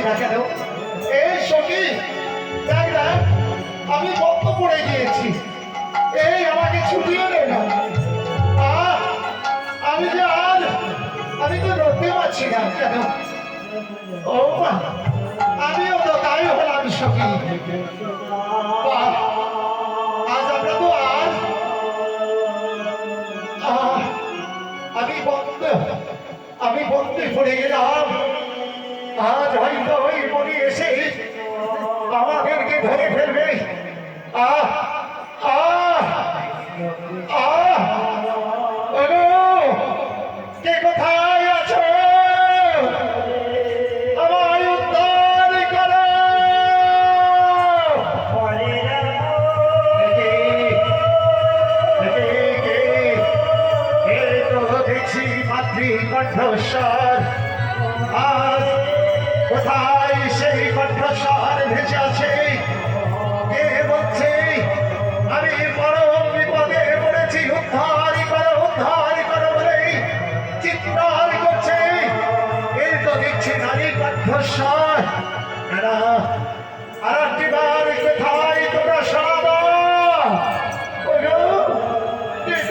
না কেন? এই সখী দেখ না, আমি বদ্ধ পড়ে গিয়েছি, এই আমাকে ছুটিয়ে দে না। আমি যে আর আমি তো নড়তে পারছি না কেন? ও মা, আমিও তো তাই হলাম সখী। আজ আমরা তো আমি বন্ধে পড়ে গেলাম। আজ হয়তো ওই মনি এসে আমাদেরকে ধরে ফেলবে। আহ আহ আহ কে কোথায় আছো? আমায় উদ্ধার করো। দেখছি মাতৃকণ্ঠস্বর। আজ কোথায় সেই কণ্ঠস্বর ভেসে আছে? কে বলছে আমি পরম বিপদে পড়েছি, উদ্ধার করো বলে চিৎকার করছে। এই তো দেখছি নারী কণ্ঠস্বর। আর একটিবার কোথায় তোমরা শোনাবো?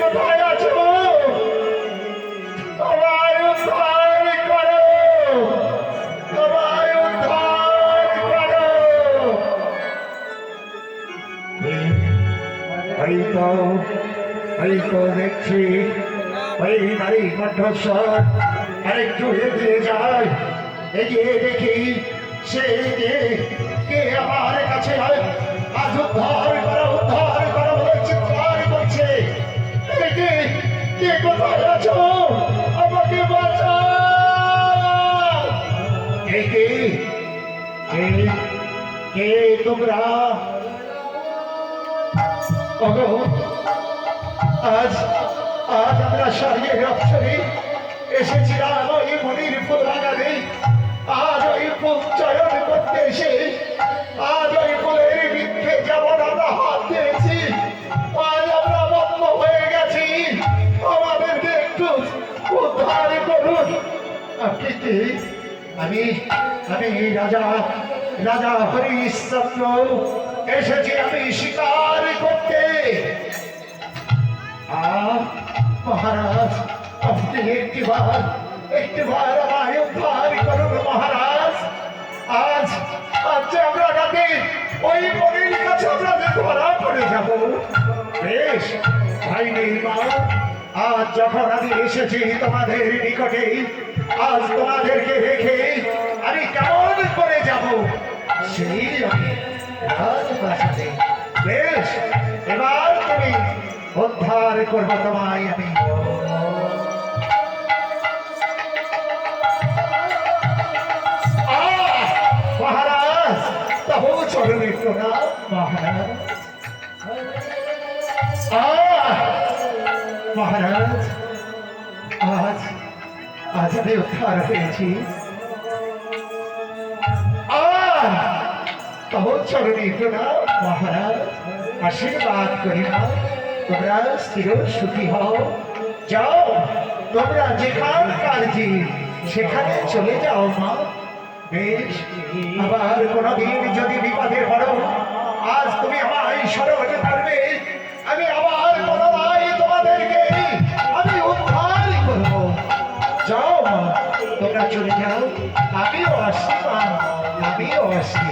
কোথায় আছো? দেখছি ওই নারী কণ্ঠস্বর আরেকটু এগিয়ে যায়। এগিয়ে দেখি সে কে আমার কাছে আজ উদ্ধার করো বলে চিৎকার করছে। কে কোথায় আছো? আমাকে বাঁচাও। কে তোমরা? আজ আমরা স্বর্গের অপসরে এসেছিলাম ওই মনির ফুল লাগাতে। আজ ওই ফুল চয়ন করতে এসে আজ ওই ফুলের বৃক্ষে যেমন আমরা হাত দিয়েছি, আজ আমরা বন্ধ হয়ে গেছি। আমাদেরকে একটু উদ্ধার করুন। আপনি কি? আমি রাজা হরিশ্চন্দ্র এসেছি আমি শিকার করতে। মহারাজ, আপনি একটিবার আমায় উদ্ধার করুন মহারাজ। আজ আমরা রাতে ওই মনির কাছে আমরা ধরা পড়ে যাব। বেশ ভাই মা, আজ যখন আমি এসেছি তোমাদের নিকটে, আজ তোমাদেরকে রেখে আমি কেমন করে যাব সেই আমি রাজপ্রাসাদে। বেশ, এবার তুমি উদ্ধার করবো তোমায় আমি। মহারাজ, তবু চরণে প্রণাম মহারাজ। মহারাজ, আজ আমি উদ্ধার হয়েছি। তবু চরণে প্রণাম মহারাজ। আশীর্বাদ করি না, তোমরা স্থির সুখী হও। যাও, তোমরা যেখানকার সেখানে চলে যাও মা। বেশ, আবার কোনদিন যদি বিপদে পড়ো, আজ তুমি আমায় স্মরণ করবে। আমি আবার পুনরায় তোমাদেরকে আমি উদ্ধার করব। যাও মা, তোমরা চলে যাও। আমিও আসছি মা, আমিও আসছি।